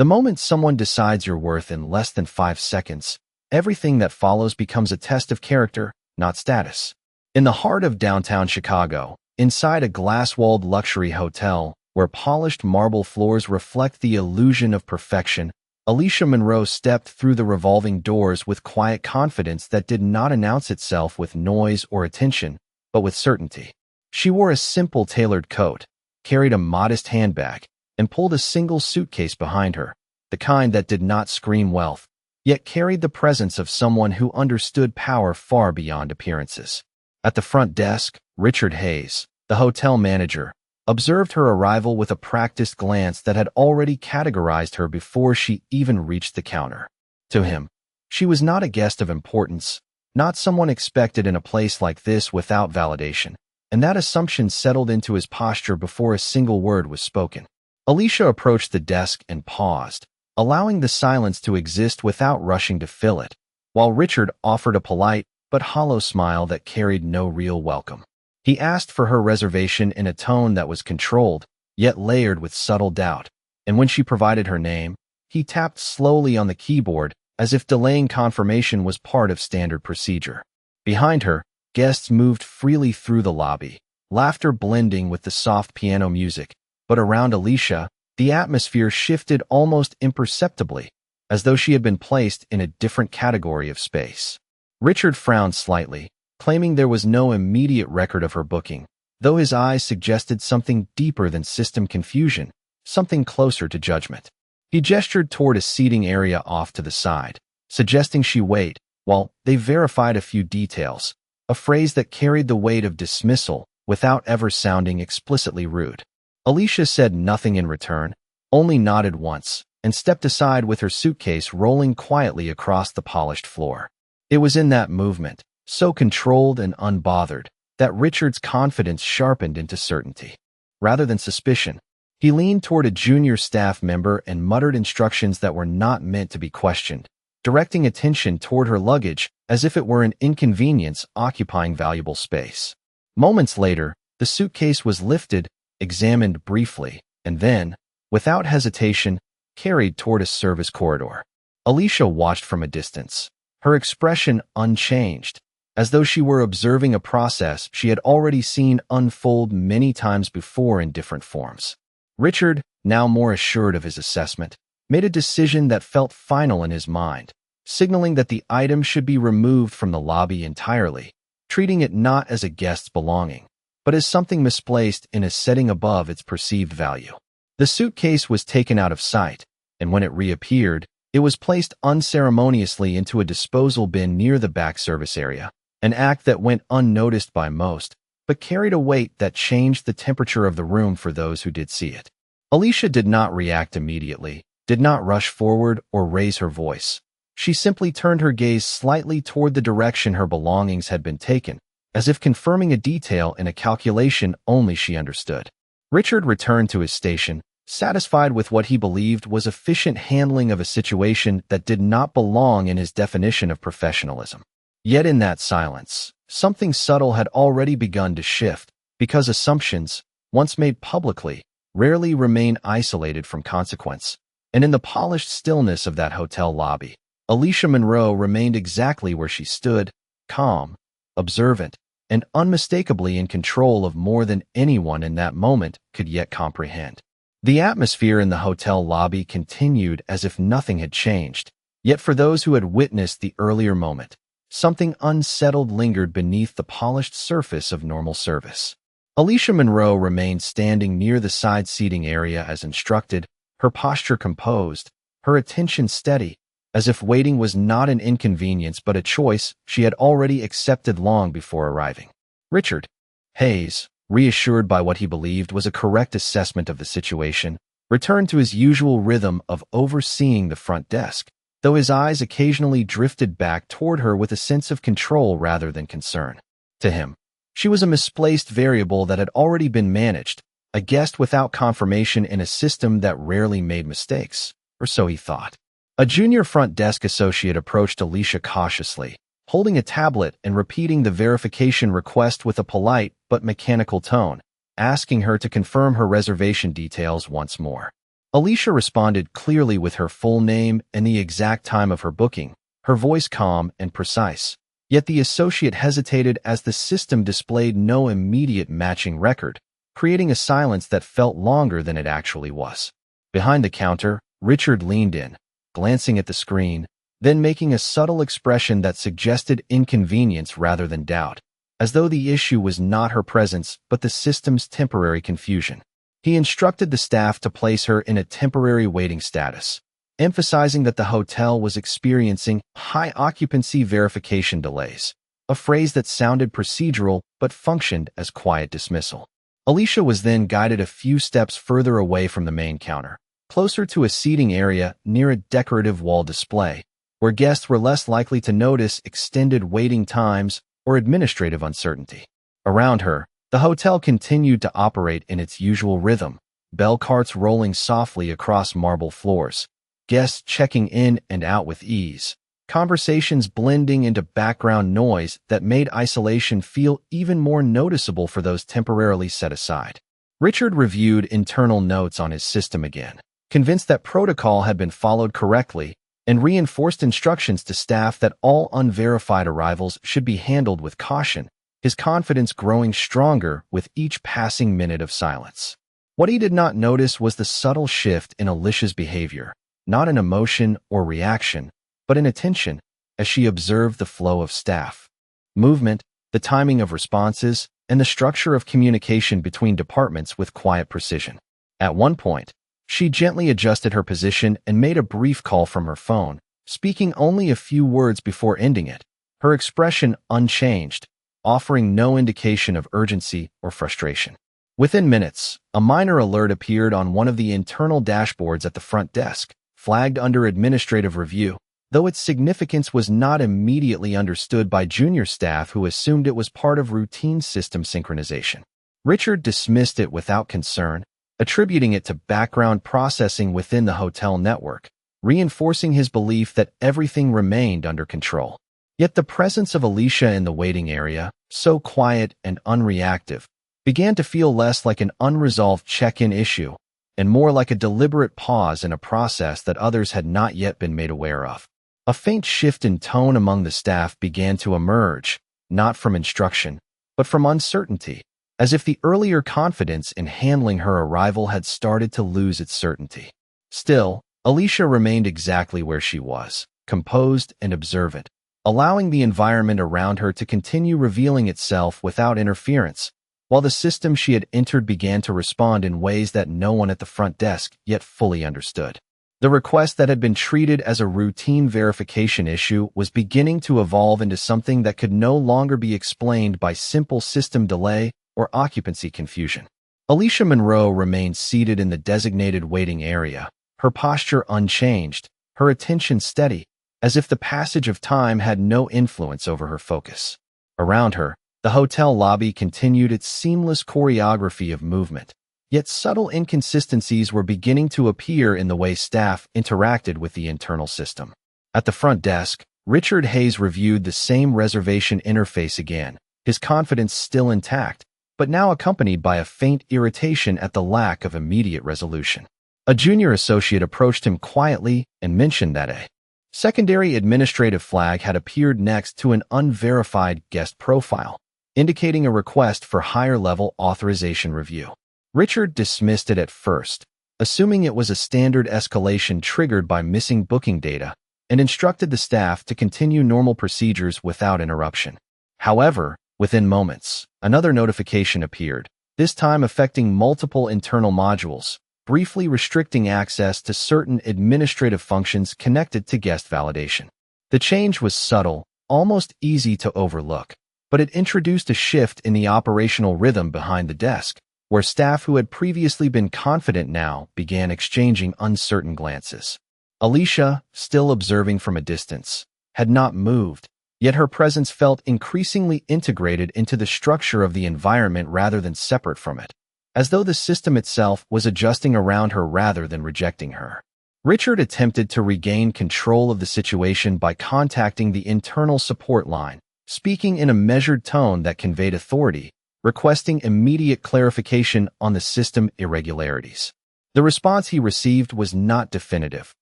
The moment someone decides your worth in less than 5 seconds, everything that follows becomes a test of character, not status. In the heart of downtown Chicago, inside a glass-walled luxury hotel, where polished marble floors reflect the illusion of perfection, Alicia Monroe stepped through the revolving doors with quiet confidence that did not announce itself with noise or attention, but with certainty. She wore a simple tailored coat, carried a modest handbag, and pulled a single suitcase behind her, the kind that did not scream wealth, yet carried the presence of someone who understood power far beyond appearances. At the front desk, Richard Hayes, the hotel manager, observed her arrival with a practiced glance that had already categorized her before she even reached the counter. To him, she was not a guest of importance, not someone expected in a place like this without validation, and that assumption settled into his posture before a single word was spoken. Alicia approached the desk and paused, allowing the silence to exist without rushing to fill it, while Richard offered a polite but hollow smile that carried no real welcome. He asked for her reservation in a tone that was controlled, yet layered with subtle doubt, and when she provided her name, he tapped slowly on the keyboard as if delaying confirmation was part of standard procedure. Behind her, guests moved freely through the lobby, laughter blending with the soft piano music, but around Alicia, the atmosphere shifted almost imperceptibly, as though she had been placed in a different category of space. Richard frowned slightly, claiming there was no immediate record of her booking, though his eyes suggested something deeper than system confusion, something closer to judgment. He gestured toward a seating area off to the side, suggesting she wait, while they verified a few details, a phrase that carried the weight of dismissal without ever sounding explicitly rude. Alicia said nothing in return, only nodded once, and stepped aside with her suitcase rolling quietly across the polished floor. It was in that movement, so controlled and unbothered, that Richard's confidence sharpened into certainty. Rather than suspicion, he leaned toward a junior staff member and muttered instructions that were not meant to be questioned, directing attention toward her luggage as if it were an inconvenience occupying valuable space. Moments later, the suitcase was lifted, examined briefly, and then, without hesitation, carried toward a service corridor. Alicia watched from a distance, her expression unchanged, as though she were observing a process she had already seen unfold many times before in different forms. Richard, now more assured of his assessment, made a decision that felt final in his mind, signaling that the item should be removed from the lobby entirely, treating it not as a guest's belonging, but as something misplaced in a setting above its perceived value. The suitcase was taken out of sight, and when it reappeared, it was placed unceremoniously into a disposal bin near the back service area, an act that went unnoticed by most, but carried a weight that changed the temperature of the room for those who did see it. Alicia did not react immediately, did not rush forward or raise her voice. She simply turned her gaze slightly toward the direction her belongings had been taken, as if confirming a detail in a calculation only she understood. Richard returned to his station, satisfied with what he believed was efficient handling of a situation that did not belong in his definition of professionalism. Yet in that silence, something subtle had already begun to shift, because assumptions, once made publicly, rarely remain isolated from consequence. And in the polished stillness of that hotel lobby, Alicia Monroe remained exactly where she stood, calm, observant, and unmistakably in control of more than anyone in that moment could yet comprehend. The atmosphere in the hotel lobby continued as if nothing had changed, yet for those who had witnessed the earlier moment, something unsettled lingered beneath the polished surface of normal service. Alicia Monroe remained standing near the side seating area as instructed, her posture composed, her attention steady, as if waiting was not an inconvenience but a choice she had already accepted long before arriving. Richard Hayes, reassured by what he believed was a correct assessment of the situation, returned to his usual rhythm of overseeing the front desk, though his eyes occasionally drifted back toward her with a sense of control rather than concern. To him, she was a misplaced variable that had already been managed, a guest without confirmation in a system that rarely made mistakes, or so he thought. A junior front desk associate approached Alicia cautiously, holding a tablet and repeating the verification request with a polite but mechanical tone, asking her to confirm her reservation details once more. Alicia responded clearly with her full name and the exact time of her booking, her voice calm and precise. Yet the associate hesitated as the system displayed no immediate matching record, creating a silence that felt longer than it actually was. Behind the counter, Richard leaned in, glancing at the screen, then making a subtle expression that suggested inconvenience rather than doubt, as though the issue was not her presence but the system's temporary confusion. He instructed the staff to place her in a temporary waiting status, emphasizing that the hotel was experiencing high occupancy verification delays, a phrase that sounded procedural but functioned as quiet dismissal. Alicia was then guided a few steps further away from the main counter, closer to a seating area near a decorative wall display, where guests were less likely to notice extended waiting times or administrative uncertainty. Around her, the hotel continued to operate in its usual rhythm, bell carts rolling softly across marble floors, guests checking in and out with ease, conversations blending into background noise that made isolation feel even more noticeable for those temporarily set aside. Richard reviewed internal notes on his system again, convinced that protocol had been followed correctly, and reinforced instructions to staff that all unverified arrivals should be handled with caution, his confidence growing stronger with each passing minute of silence. What he did not notice was the subtle shift in Alicia's behavior, not in emotion or reaction, but in attention, as she observed the flow of staff, movement, the timing of responses, and the structure of communication between departments with quiet precision. At one point, she gently adjusted her position and made a brief call from her phone, speaking only a few words before ending it, her expression unchanged, offering no indication of urgency or frustration. Within minutes, a minor alert appeared on one of the internal dashboards at the front desk, flagged under administrative review, though its significance was not immediately understood by junior staff who assumed it was part of routine system synchronization. Richard dismissed it without concern, attributing it to background processing within the hotel network, reinforcing his belief that everything remained under control. Yet the presence of Alicia in the waiting area, so quiet and unreactive, began to feel less like an unresolved check-in issue and more like a deliberate pause in a process that others had not yet been made aware of. A faint shift in tone among the staff began to emerge, not from instruction, but from uncertainty, as if the earlier confidence in handling her arrival had started to lose its certainty. Still, Alicia remained exactly where she was, composed and observant, allowing the environment around her to continue revealing itself without interference, while the system she had entered began to respond in ways that no one at the front desk yet fully understood. The request that had been treated as a routine verification issue was beginning to evolve into something that could no longer be explained by simple system delay or occupancy confusion. Alicia Monroe remained seated in the designated waiting area, her posture unchanged, her attention steady, as if the passage of time had no influence over her focus. Around her, the hotel lobby continued its seamless choreography of movement, yet subtle inconsistencies were beginning to appear in the way staff interacted with the internal system. At the front desk, Richard Hayes reviewed the same reservation interface again, his confidence still intact, but now accompanied by a faint irritation at the lack of immediate resolution. A junior associate approached him quietly and mentioned that a secondary administrative flag had appeared next to an unverified guest profile, indicating a request for higher-level authorization review. Richard dismissed it at first, assuming it was a standard escalation triggered by missing booking data, and instructed the staff to continue normal procedures without interruption. However, within moments, another notification appeared, this time affecting multiple internal modules, briefly restricting access to certain administrative functions connected to guest validation. The change was subtle, almost easy to overlook, but it introduced a shift in the operational rhythm behind the desk, where staff who had previously been confident now began exchanging uncertain glances. Alicia, still observing from a distance, had not moved, yet her presence felt increasingly integrated into the structure of the environment rather than separate from it, as though the system itself was adjusting around her rather than rejecting her. Richard attempted to regain control of the situation by contacting the internal support line, speaking in a measured tone that conveyed authority, requesting immediate clarification on the system irregularities. The response he received was not definitive,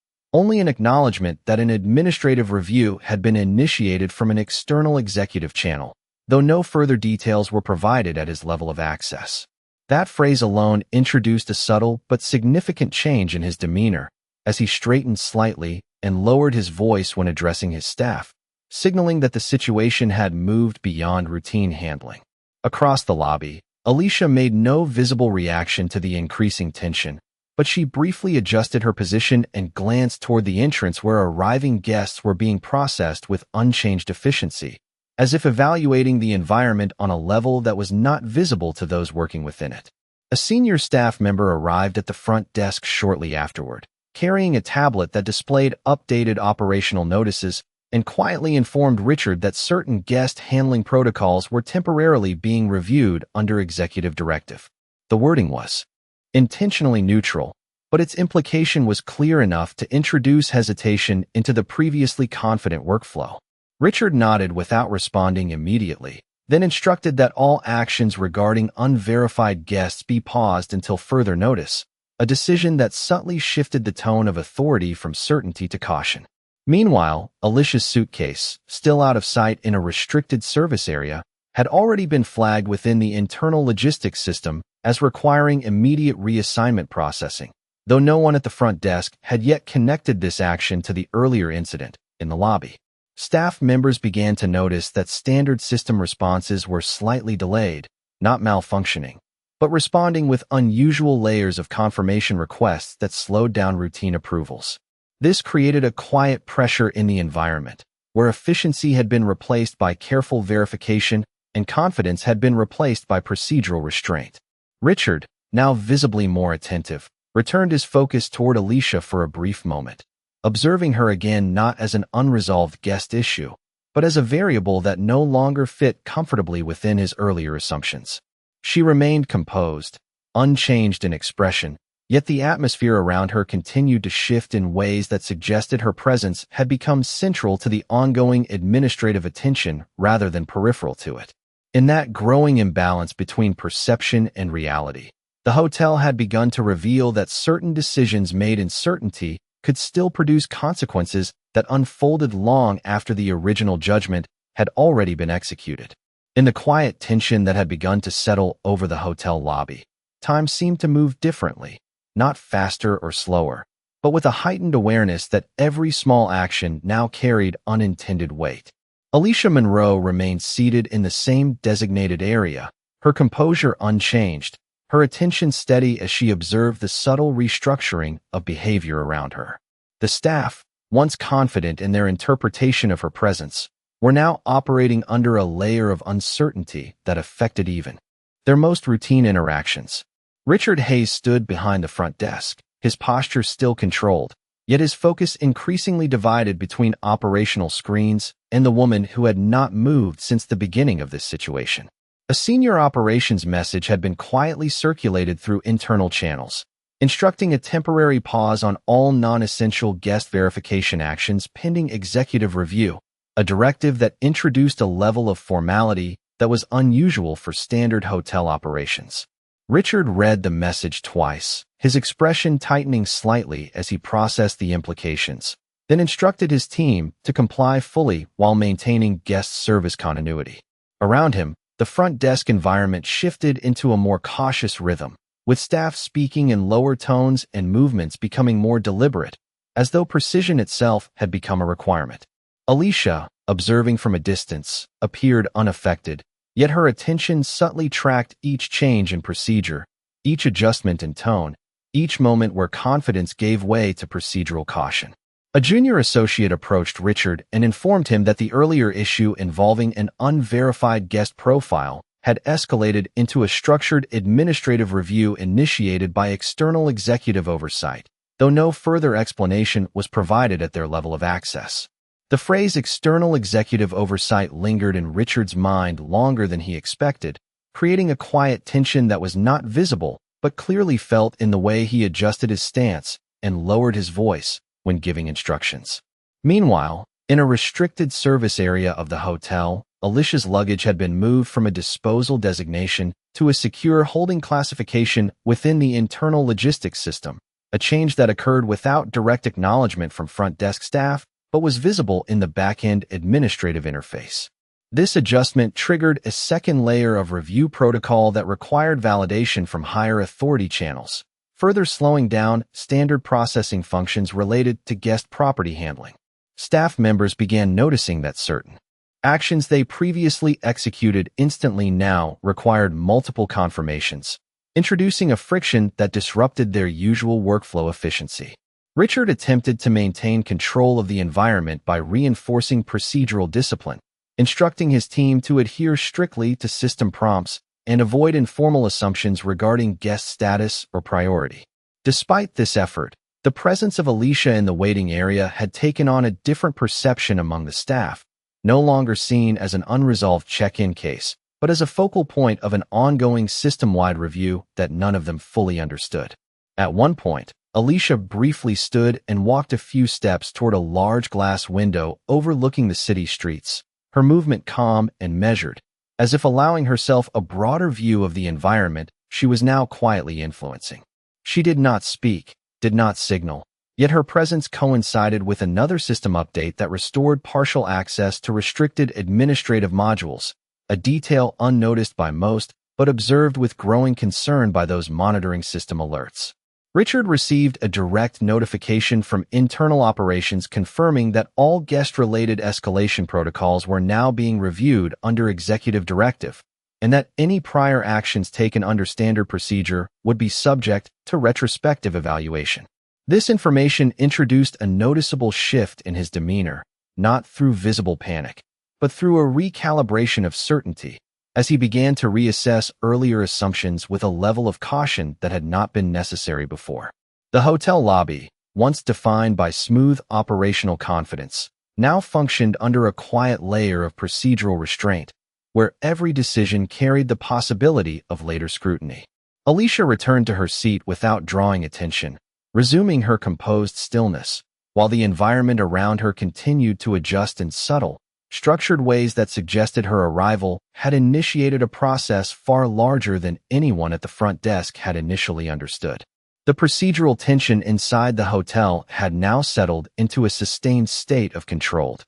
only an acknowledgement that an administrative review had been initiated from an external executive channel, though no further details were provided at his level of access. That phrase alone introduced a subtle but significant change in his demeanor as he straightened slightly and lowered his voice when addressing his staff, signaling that the situation had moved beyond routine handling. Across the lobby, Alicia made no visible reaction to the increasing tension, but she briefly adjusted her position and glanced toward the entrance where arriving guests were being processed with unchanged efficiency, as if evaluating the environment on a level that was not visible to those working within it. A senior staff member arrived at the front desk shortly afterward, carrying a tablet that displayed updated operational notices and quietly informed Richard that certain guest handling protocols were temporarily being reviewed under executive directive. The wording was intentionally neutral, but its implication was clear enough to introduce hesitation into the previously confident workflow. Richard nodded without responding immediately, then instructed that all actions regarding unverified guests be paused until further notice, a decision that subtly shifted the tone of authority from certainty to caution. Meanwhile, Alicia's suitcase, still out of sight in a restricted service area, had already been flagged within the internal logistics system as requiring immediate reassignment processing, though no one at the front desk had yet connected this action to the earlier incident in the lobby. Staff members began to notice that standard system responses were slightly delayed, not malfunctioning, but responding with unusual layers of confirmation requests that slowed down routine approvals. This created a quiet pressure in the environment, where efficiency had been replaced by careful verification and confidence had been replaced by procedural restraint. Richard, now visibly more attentive, returned his focus toward Alicia for a brief moment, observing her again not as an unresolved guest issue, but as a variable that no longer fit comfortably within his earlier assumptions. She remained composed, unchanged in expression, yet the atmosphere around her continued to shift in ways that suggested her presence had become central to the ongoing administrative attention rather than peripheral to it. In that growing imbalance between perception and reality, the hotel had begun to reveal that certain decisions made in certainty could still produce consequences that unfolded long after the original judgment had already been executed. In the quiet tension that had begun to settle over the hotel lobby, time seemed to move differently, not faster or slower, but with a heightened awareness that every small action now carried unintended weight. Alicia Monroe remained seated in the same designated area, her composure unchanged, her attention steady as she observed the subtle restructuring of behavior around her. The staff, once confident in their interpretation of her presence, were now operating under a layer of uncertainty that affected even their most routine interactions. Richard Hayes stood behind the front desk, his posture still controlled, yet his focus increasingly divided between operational screens and the woman who had not moved since the beginning of this situation. A senior operations message had been quietly circulated through internal channels, instructing a temporary pause on all non-essential guest verification actions pending executive review, a directive that introduced a level of formality that was unusual for standard hotel operations. Richard read the message twice, his expression tightening slightly as he processed the implications, then instructed his team to comply fully while maintaining guest service continuity. Around him, the front desk environment shifted into a more cautious rhythm, with staff speaking in lower tones and movements becoming more deliberate, as though precision itself had become a requirement. Alicia, observing from a distance, appeared unaffected, yet her attention subtly tracked each change in procedure, each adjustment in tone, each moment where confidence gave way to procedural caution. A junior associate approached Richard and informed him that the earlier issue involving an unverified guest profile had escalated into a structured administrative review initiated by external executive oversight, though no further explanation was provided at their level of access. The phrase external executive oversight lingered in Richard's mind longer than he expected, creating a quiet tension that was not visible but clearly felt in the way he adjusted his stance and lowered his voice when giving instructions. Meanwhile, in a restricted service area of the hotel, Alicia's luggage had been moved from a disposal designation to a secure holding classification within the internal logistics system, a change that occurred without direct acknowledgement from front desk staff, but was visible in the back-end administrative interface. This adjustment triggered a second layer of review protocol that required validation from higher authority channels, further slowing down standard processing functions related to guest property handling. Staff members began noticing that certain actions they previously executed instantly now required multiple confirmations, introducing a friction that disrupted their usual workflow efficiency. Richard attempted to maintain control of the environment by reinforcing procedural discipline, instructing his team to adhere strictly to system prompts and avoid informal assumptions regarding guest status or priority. Despite this effort, the presence of Alicia in the waiting area had taken on a different perception among the staff, no longer seen as an unresolved check-in case, but as a focal point of an ongoing system-wide review that none of them fully understood. At one point, Alicia briefly stood and walked a few steps toward a large glass window overlooking the city streets, her movement calm and measured, as if allowing herself a broader view of the environment she was now quietly influencing. She did not speak, did not signal, yet her presence coincided with another system update that restored partial access to restricted administrative modules, a detail unnoticed by most but observed with growing concern by those monitoring system alerts. Richard received a direct notification from internal operations confirming that all guest-related escalation protocols were now being reviewed under executive directive, and that any prior actions taken under standard procedure would be subject to retrospective evaluation. This information introduced a noticeable shift in his demeanor, not through visible panic, but through a recalibration of certainty, as he began to reassess earlier assumptions with a level of caution that had not been necessary before. The hotel lobby, once defined by smooth operational confidence, now functioned under a quiet layer of procedural restraint, where every decision carried the possibility of later scrutiny. Alicia returned to her seat without drawing attention, resuming her composed stillness, while the environment around her continued to adjust in subtle, structured ways that suggested her arrival had initiated a process far larger than anyone at the front desk had initially understood. The procedural tension inside the hotel had now settled into a sustained state of controlled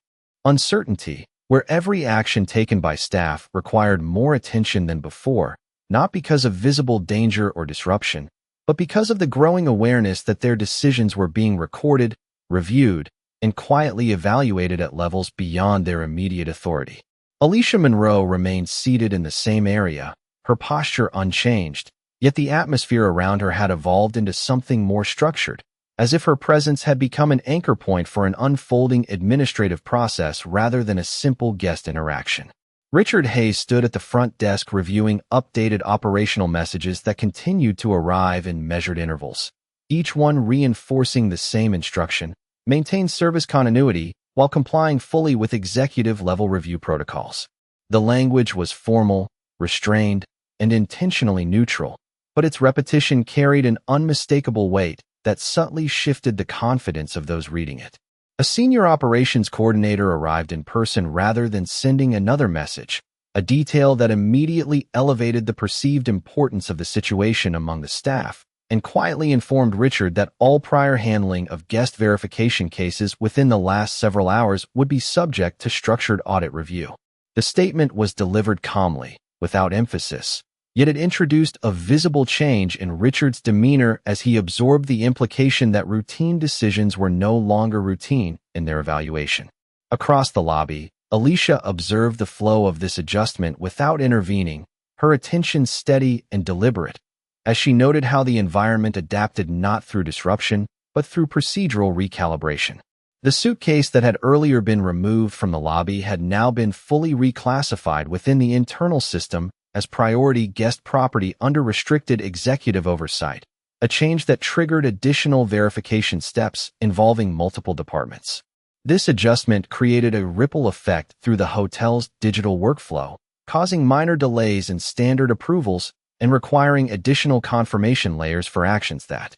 uncertainty, where every action taken by staff required more attention than before, not because of visible danger or disruption, but because of the growing awareness that their decisions were being recorded, reviewed, and quietly evaluated at levels beyond their immediate authority. Alicia Monroe remained seated in the same area, her posture unchanged, yet the atmosphere around her had evolved into something more structured, as if her presence had become an anchor point for an unfolding administrative process rather than a simple guest interaction. Richard Hayes stood at the front desk reviewing updated operational messages that continued to arrive in measured intervals, each one reinforcing the same instruction: maintain service continuity while complying fully with executive-level review protocols. The language was formal, restrained, and intentionally neutral, but its repetition carried an unmistakable weight that subtly shifted the confidence of those reading it. A senior operations coordinator arrived in person rather than sending another message, a detail that immediately elevated the perceived importance of the situation among the staff, and quietly informed Richard that all prior handling of guest verification cases within the last several hours would be subject to structured audit review. The statement was delivered calmly, without emphasis, yet it introduced a visible change in Richard's demeanor as he absorbed the implication that routine decisions were no longer routine in their evaluation. Across the lobby, Alicia observed the flow of this adjustment without intervening, her attention steady and deliberate, as she noted how the environment adapted not through disruption, but through procedural recalibration. The suitcase that had earlier been removed from the lobby had now been fully reclassified within the internal system as priority guest property under restricted executive oversight, a change that triggered additional verification steps involving multiple departments. This adjustment created a ripple effect through the hotel's digital workflow, causing minor delays in standard approvals and requiring additional confirmation layers for actions that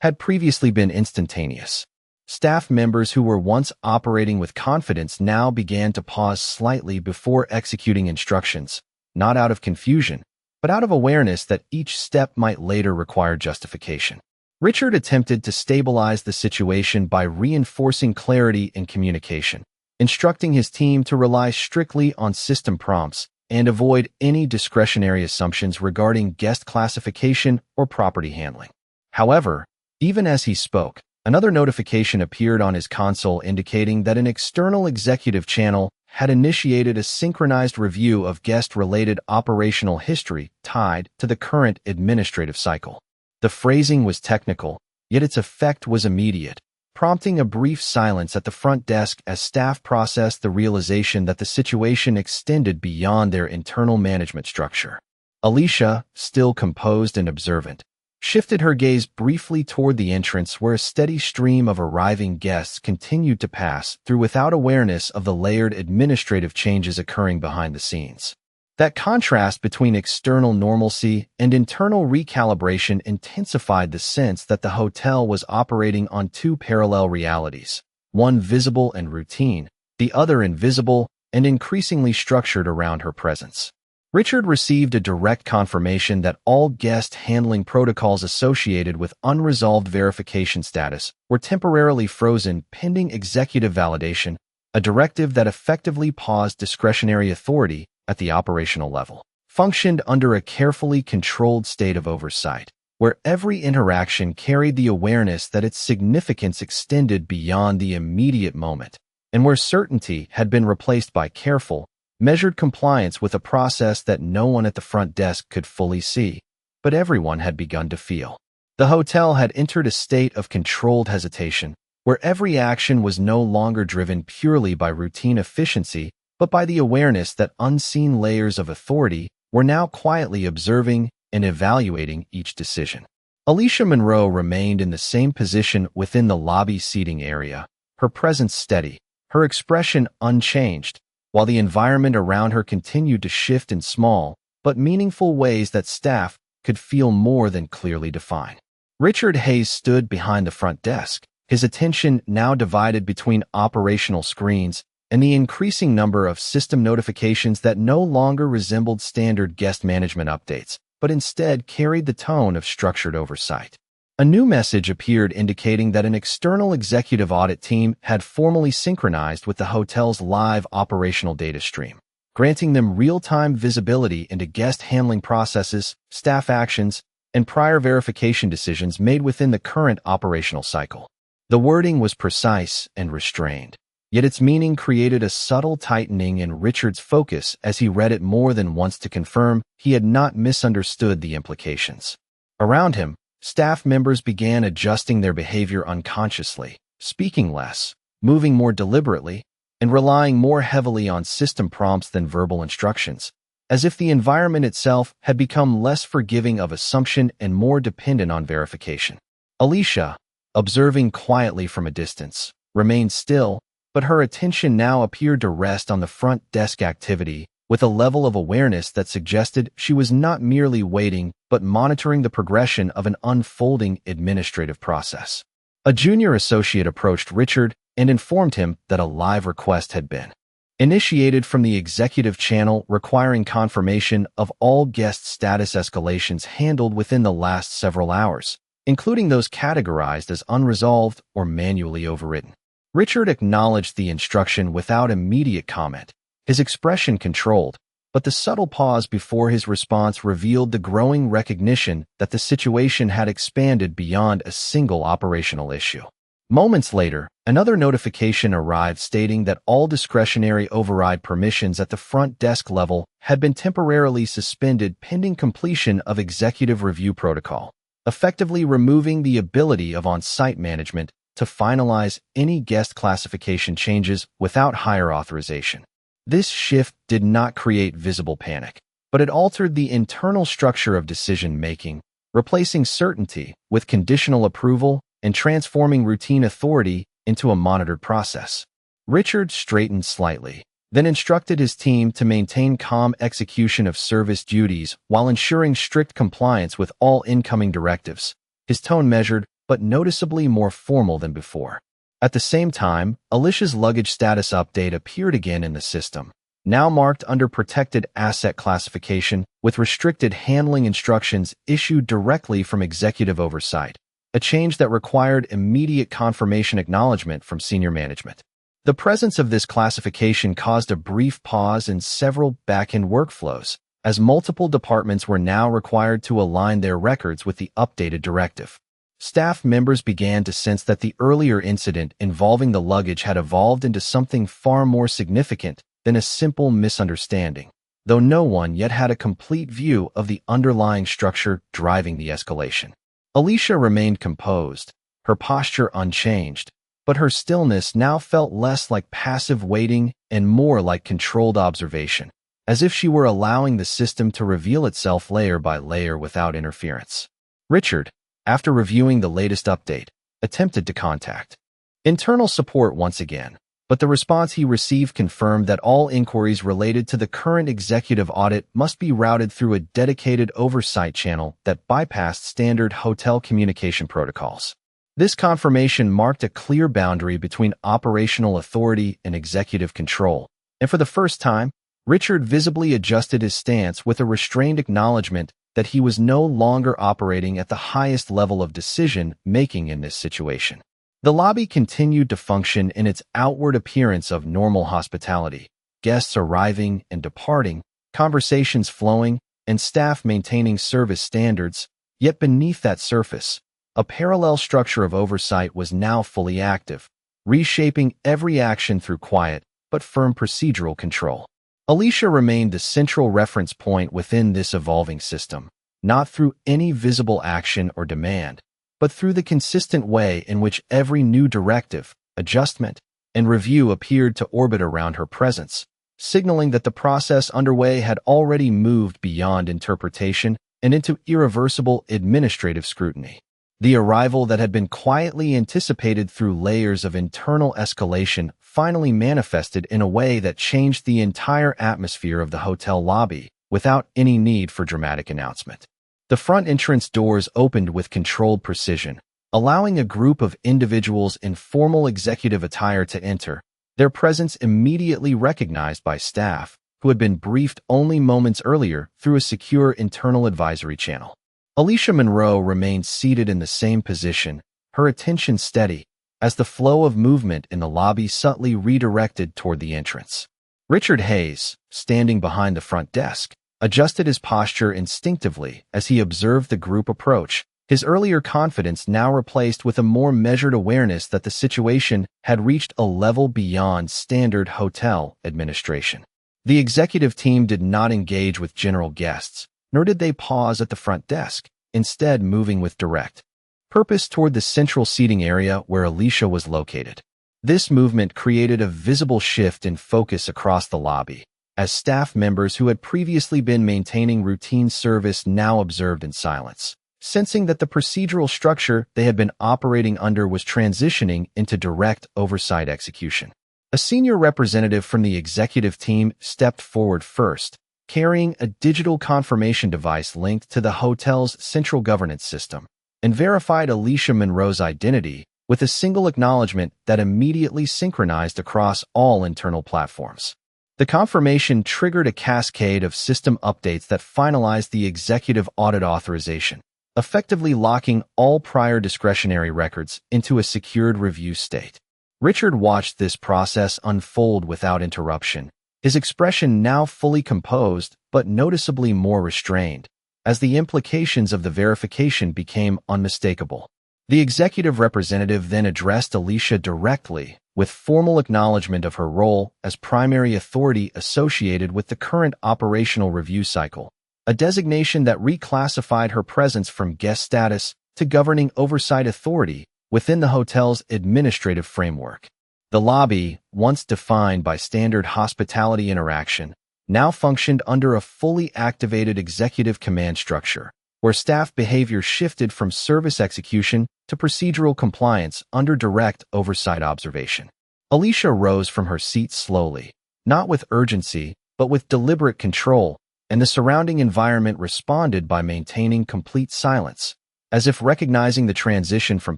had previously been instantaneous. Staff members who were once operating with confidence now began to pause slightly before executing instructions, not out of confusion, but out of awareness that each step might later require justification. Richard attempted to stabilize the situation by reinforcing clarity in communication, instructing his team to rely strictly on system prompts and avoid any discretionary assumptions regarding guest classification or property handling. However, even as he spoke, another notification appeared on his console indicating that an external executive channel had initiated a synchronized review of guest-related operational history tied to the current administrative cycle. The phrasing was technical, yet its effect was immediate, prompting a brief silence at the front desk as staff processed the realization that the situation extended beyond their internal management structure. Alicia, still composed and observant, shifted her gaze briefly toward the entrance where a steady stream of arriving guests continued to pass through without awareness of the layered administrative changes occurring behind the scenes. That contrast between external normalcy and internal recalibration intensified the sense that the hotel was operating on two parallel realities, one visible and routine, the other invisible and increasingly structured around her presence. Richard received a direct confirmation that all guest handling protocols associated with unresolved verification status were temporarily frozen pending executive validation, a directive that effectively paused discretionary authority at the operational level, functioned under a carefully controlled state of oversight, where every interaction carried the awareness that its significance extended beyond the immediate moment, and where certainty had been replaced by careful, measured compliance with a process that no one at the front desk could fully see, but everyone had begun to feel. The hotel had entered a state of controlled hesitation, where every action was no longer driven purely by routine efficiency, but by the awareness that unseen layers of authority were now quietly observing and evaluating each decision. Alicia Monroe remained in the same position within the lobby seating area, her presence steady, her expression unchanged, while the environment around her continued to shift in small but meaningful ways that staff could feel more than clearly define. Richard Hayes stood behind the front desk, his attention now divided between operational screens and the increasing number of system notifications that no longer resembled standard guest management updates, but instead carried the tone of structured oversight. A new message appeared indicating that an external executive audit team had formally synchronized with the hotel's live operational data stream, granting them real-time visibility into guest handling processes, staff actions, and prior verification decisions made within the current operational cycle. The wording was precise and restrained, yet its meaning created a subtle tightening in Richard's focus as he read it more than once to confirm he had not misunderstood the implications. Around him, staff members began adjusting their behavior unconsciously, speaking less, moving more deliberately, and relying more heavily on system prompts than verbal instructions, as if the environment itself had become less forgiving of assumption and more dependent on verification. Alicia, observing quietly from a distance, remained still, but her attention now appeared to rest on the front desk activity with a level of awareness that suggested she was not merely waiting but monitoring the progression of an unfolding administrative process. A junior associate approached Richard and informed him that a live request had been initiated from the executive channel requiring confirmation of all guest status escalations handled within the last several hours, including those categorized as unresolved or manually overridden. Richard acknowledged the instruction without immediate comment, his expression controlled, but the subtle pause before his response revealed the growing recognition that the situation had expanded beyond a single operational issue. Moments later, another notification arrived stating that all discretionary override permissions at the front desk level had been temporarily suspended pending completion of executive review protocol, effectively removing the ability of on-site management to finalize any guest classification changes without higher authorization. This shift did not create visible panic, but it altered the internal structure of decision-making, replacing certainty with conditional approval and transforming routine authority into a monitored process. Richard straightened slightly, then instructed his team to maintain calm execution of service duties while ensuring strict compliance with all incoming directives, his tone measured but noticeably more formal than before. At the same time, Alicia's luggage status update appeared again in the system, now marked under protected asset classification with restricted handling instructions issued directly from executive oversight, a change that required immediate confirmation acknowledgement from senior management. The presence of this classification caused a brief pause in several back-end workflows, as multiple departments were now required to align their records with the updated directive. Staff members began to sense that the earlier incident involving the luggage had evolved into something far more significant than a simple misunderstanding, though no one yet had a complete view of the underlying structure driving the escalation. Alicia remained composed, her posture unchanged, but her stillness now felt less like passive waiting and more like controlled observation, as if she were allowing the system to reveal itself layer by layer without interference. Richard, after reviewing the latest update, attempted to contact internal support once again, but the response he received confirmed that all inquiries related to the current executive audit must be routed through a dedicated oversight channel that bypassed standard hotel communication protocols. This confirmation marked a clear boundary between operational authority and executive control, and for the first time, Richard visibly adjusted his stance with a restrained acknowledgement that he was no longer operating at the highest level of decision-making in this situation. The lobby continued to function in its outward appearance of normal hospitality, guests arriving and departing, conversations flowing, and staff maintaining service standards, yet beneath that surface, a parallel structure of oversight was now fully active, reshaping every action through quiet but firm procedural control. Alicia remained the central reference point within this evolving system, not through any visible action or demand, but through the consistent way in which every new directive, adjustment, and review appeared to orbit around her presence, signaling that the process underway had already moved beyond interpretation and into irreversible administrative scrutiny. The arrival that had been quietly anticipated through layers of internal escalation finally manifested in a way that changed the entire atmosphere of the hotel lobby without any need for dramatic announcement. The front entrance doors opened with controlled precision, allowing a group of individuals in formal executive attire to enter, their presence immediately recognized by staff who had been briefed only moments earlier through a secure internal advisory channel. Alicia Monroe remained seated in the same position, her attention steady, as the flow of movement in the lobby subtly redirected toward the entrance. Richard Hayes, standing behind the front desk, adjusted his posture instinctively as he observed the group approach, his earlier confidence now replaced with a more measured awareness that the situation had reached a level beyond standard hotel administration. The executive team did not engage with general guests, nor did they pause at the front desk, instead moving with direct purpose toward the central seating area where Alicia was located. This movement created a visible shift in focus across the lobby, as staff members who had previously been maintaining routine service now observed in silence, sensing that the procedural structure they had been operating under was transitioning into direct oversight execution. A senior representative from the executive team stepped forward first, carrying a digital confirmation device linked to the hotel's central governance system, and verified Alicia Monroe's identity with a single acknowledgement that immediately synchronized across all internal platforms. The confirmation triggered a cascade of system updates that finalized the executive audit authorization, effectively locking all prior discretionary records into a secured review state. Richard watched this process unfold without interruption, his expression now fully composed but noticeably more restrained, as the implications of the verification became unmistakable. The executive representative then addressed Alicia directly, with formal acknowledgement of her role as primary authority associated with the current operational review cycle, a designation that reclassified her presence from guest status to governing oversight authority within the hotel's administrative framework. The lobby, once defined by standard hospitality interaction, now functioned under a fully activated executive command structure, where staff behavior shifted from service execution to procedural compliance under direct oversight observation. Alicia rose from her seat slowly, not with urgency, but with deliberate control, and the surrounding environment responded by maintaining complete silence, as if recognizing the transition from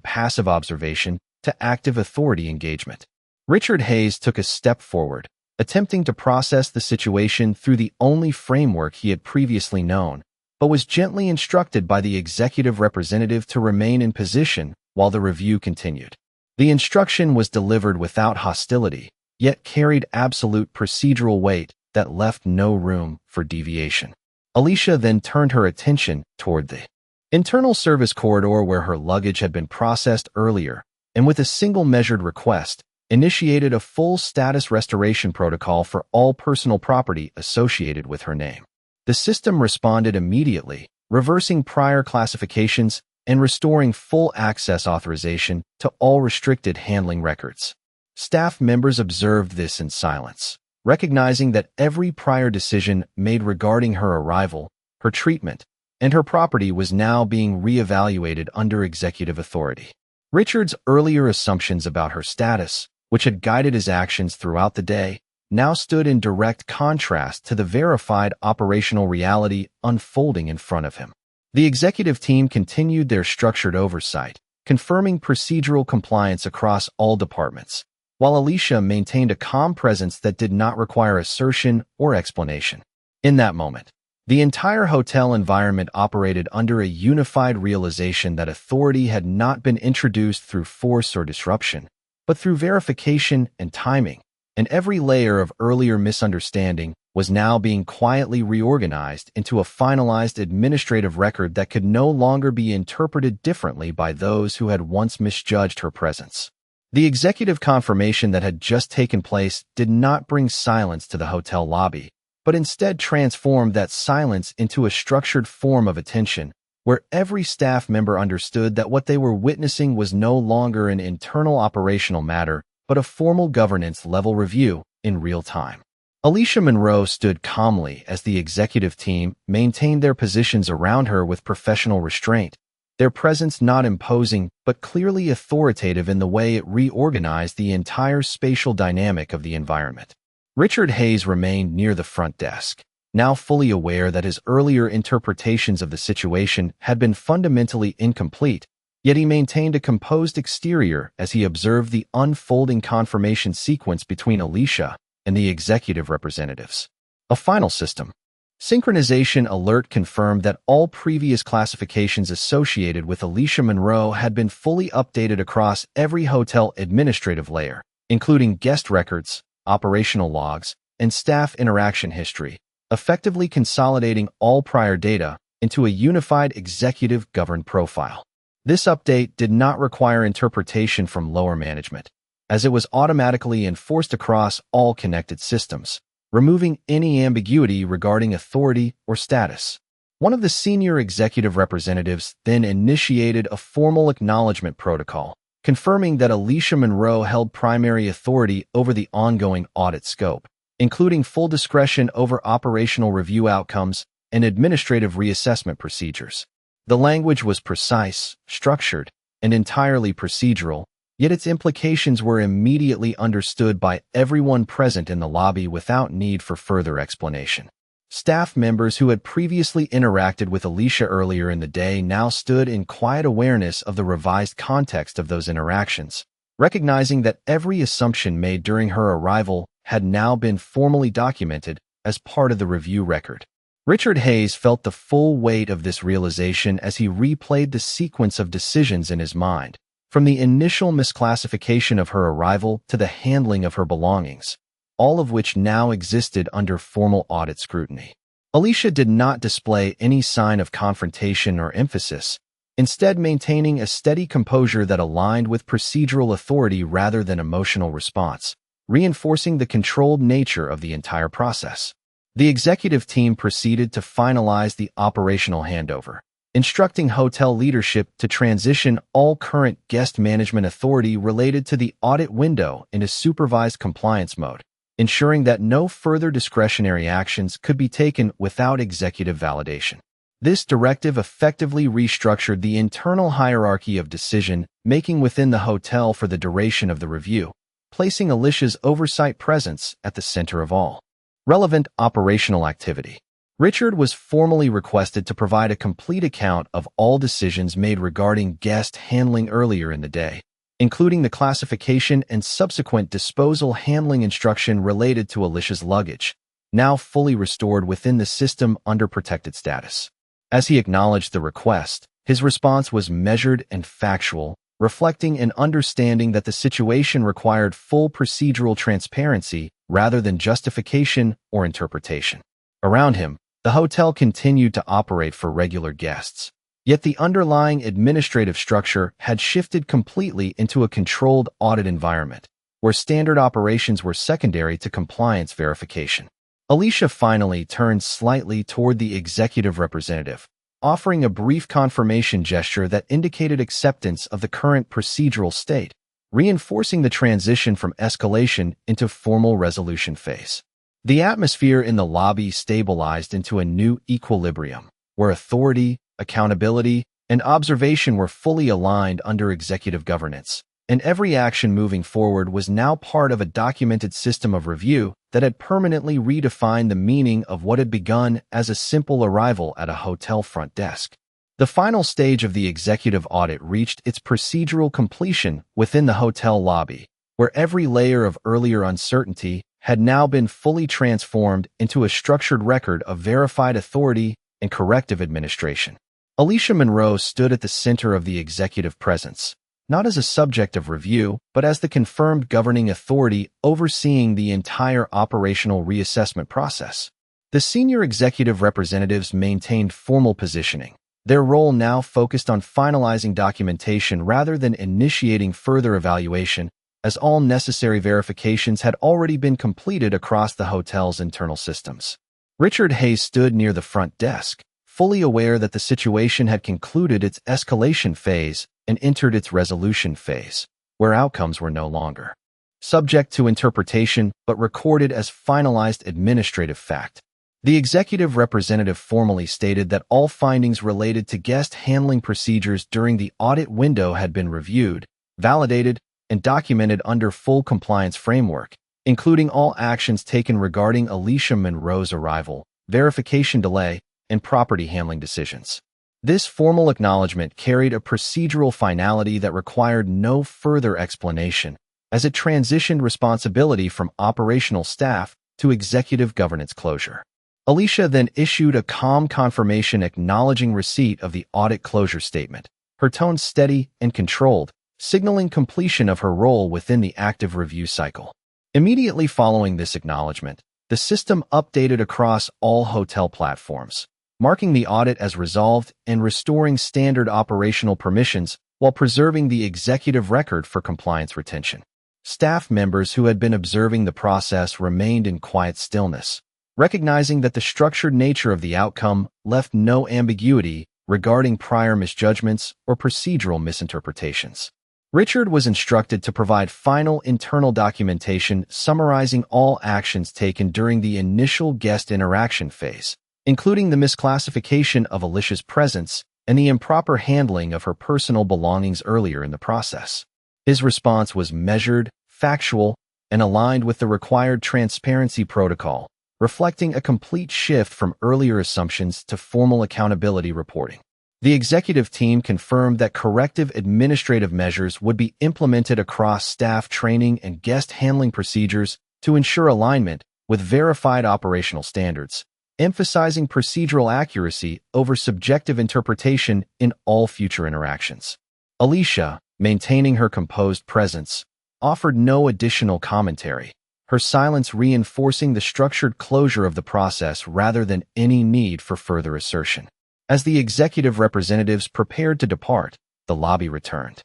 passive observation to active authority engagement. Richard Hayes took a step forward, attempting to process the situation through the only framework he had previously known, but was gently instructed by the executive representative to remain in position while the review continued. The instruction was delivered without hostility, yet carried absolute procedural weight that left no room for deviation. Alicia then turned her attention toward the internal service corridor where her luggage had been processed earlier, and with a single measured request, initiated a full status restoration protocol for all personal property associated with her name. The system responded immediately, reversing prior classifications and restoring full access authorization to all restricted handling records. Staff members observed this in silence, recognizing that every prior decision made regarding her arrival, her treatment, and her property was now being reevaluated under executive authority. Richard's earlier assumptions about her status, which had guided his actions throughout the day, now stood in direct contrast to the verified operational reality unfolding in front of him. The executive team continued their structured oversight, confirming procedural compliance across all departments, while Alicia maintained a calm presence that did not require assertion or explanation. In that moment, the entire hotel environment operated under a unified realization that authority had not been introduced through force or disruption, but through verification and timing, and every layer of earlier misunderstanding was now being quietly reorganized into a finalized administrative record that could no longer be interpreted differently by those who had once misjudged her presence. The executive confirmation that had just taken place did not bring silence to the hotel lobby, but instead transformed that silence into a structured form of attention, where every staff member understood that what they were witnessing was no longer an internal operational matter, but a formal governance-level review in real time. Alicia Monroe stood calmly as the executive team maintained their positions around her with professional restraint, their presence not imposing but clearly authoritative in the way it reorganized the entire spatial dynamic of the environment. Richard Hayes remained near the front desk, now fully aware that his earlier interpretations of the situation had been fundamentally incomplete, yet he maintained a composed exterior as he observed the unfolding confirmation sequence between Alicia and the executive representatives. A final system synchronization alert confirmed that all previous classifications associated with Alicia Monroe had been fully updated across every hotel administrative layer, including guest records, operational logs, and staff interaction history, effectively consolidating all prior data into a unified executive-governed profile. This update did not require interpretation from lower management, as it was automatically enforced across all connected systems, removing any ambiguity regarding authority or status. One of the senior executive representatives then initiated a formal acknowledgement protocol, confirming that Alicia Monroe held primary authority over the ongoing audit scope, including full discretion over operational review outcomes and administrative reassessment procedures. The language was precise, structured, and entirely procedural, yet its implications were immediately understood by everyone present in the lobby without need for further explanation. Staff members who had previously interacted with Alicia earlier in the day now stood in quiet awareness of the revised context of those interactions, recognizing that every assumption made during her arrival had now been formally documented as part of the review record. Richard Hayes felt the full weight of this realization as he replayed the sequence of decisions in his mind, from the initial misclassification of her arrival to the handling of her belongings, all of which now existed under formal audit scrutiny. Alicia did not display any sign of confrontation or emphasis, instead maintaining a steady composure that aligned with procedural authority rather than emotional response, reinforcing the controlled nature of the entire process. The executive team proceeded to finalize the operational handover, instructing hotel leadership to transition all current guest management authority related to the audit window into supervised compliance mode, ensuring that no further discretionary actions could be taken without executive validation. This directive effectively restructured the internal hierarchy of decision-making within the hotel for the duration of the review, placing Alicia's oversight presence at the center of all relevant operational activity. Richard was formally requested to provide a complete account of all decisions made regarding guest handling earlier in the day, including the classification and subsequent disposal handling instruction related to Alicia's luggage, now fully restored within the system under protected status. As he acknowledged the request, his response was measured and factual, reflecting an understanding that the situation required full procedural transparency rather than justification or interpretation. Around him, the hotel continued to operate for regular guests, yet the underlying administrative structure had shifted completely into a controlled audit environment, where standard operations were secondary to compliance verification. Alicia finally turned slightly toward the executive representative, offering a brief confirmation gesture that indicated acceptance of the current procedural state, reinforcing the transition from escalation into formal resolution phase. The atmosphere in the lobby stabilized into a new equilibrium, where authority, accountability, and observation were fully aligned under executive governance, and every action moving forward was now part of a documented system of review that had permanently redefined the meaning of what had begun as a simple arrival at a hotel front desk. The final stage of the executive audit reached its procedural completion within the hotel lobby, where every layer of earlier uncertainty had now been fully transformed into a structured record of verified authority and corrective administration. Alicia Monroe stood at the center of the executive presence, not as a subject of review, but as the confirmed governing authority overseeing the entire operational reassessment process. The senior executive representatives maintained formal positioning, their role now focused on finalizing documentation rather than initiating further evaluation, as all necessary verifications had already been completed across the hotel's internal systems. Richard Hayes stood near the front desk, fully aware that the situation had concluded its escalation phase and entered its resolution phase, where outcomes were no longer subject to interpretation but recorded as finalized administrative fact. The executive representative formally stated that all findings related to guest handling procedures during the audit window had been reviewed, validated, and documented under full compliance framework, including all actions taken regarding Alicia Monroe's arrival, verification delay, and property handling decisions. This formal acknowledgement carried a procedural finality that required no further explanation, as it transitioned responsibility from operational staff to executive governance closure. Alicia then issued a calm confirmation acknowledging receipt of the audit closure statement, her tone steady and controlled, signaling completion of her role within the active review cycle. Immediately following this acknowledgement, the system updated across all hotel platforms, marking the audit as resolved and restoring standard operational permissions while preserving the executive record for compliance retention. Staff members who had been observing the process remained in quiet stillness, recognizing that the structured nature of the outcome left no ambiguity regarding prior misjudgments or procedural misinterpretations. Richard was instructed to provide final internal documentation summarizing all actions taken during the initial guest interaction phase, including the misclassification of Alicia's presence and the improper handling of her personal belongings earlier in the process. His response was measured, factual, and aligned with the required transparency protocol, reflecting a complete shift from earlier assumptions to formal accountability reporting. The executive team confirmed that corrective administrative measures would be implemented across staff training and guest handling procedures to ensure alignment with verified operational standards, emphasizing procedural accuracy over subjective interpretation in all future interactions. Alicia, maintaining her composed presence, offered no additional commentary, her silence reinforcing the structured closure of the process rather than any need for further assertion. As the executive representatives prepared to depart, the lobby returned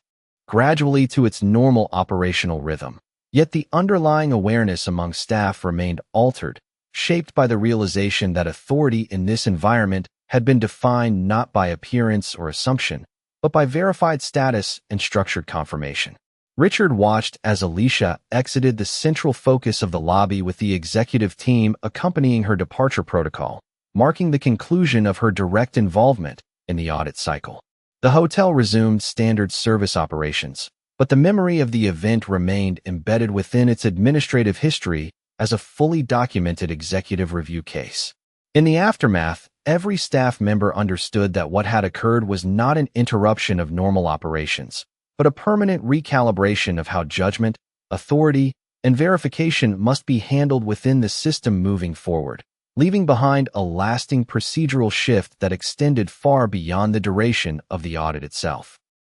gradually to its normal operational rhythm. Yet the underlying awareness among staff remained altered, shaped by the realization that authority in this environment had been defined not by appearance or assumption, but by verified status and structured confirmation. Richard watched as Alicia exited the central focus of the lobby with the executive team accompanying her departure protocol, marking the conclusion of her direct involvement in the audit cycle. The hotel resumed standard service operations, but the memory of the event remained embedded within its administrative history as a fully documented executive review case. In the aftermath, every staff member understood that what had occurred was not an interruption of normal operations, but a permanent recalibration of how judgment, authority, and verification must be handled within the system moving forward, leaving behind a lasting procedural shift that extended far beyond the duration of the audit itself.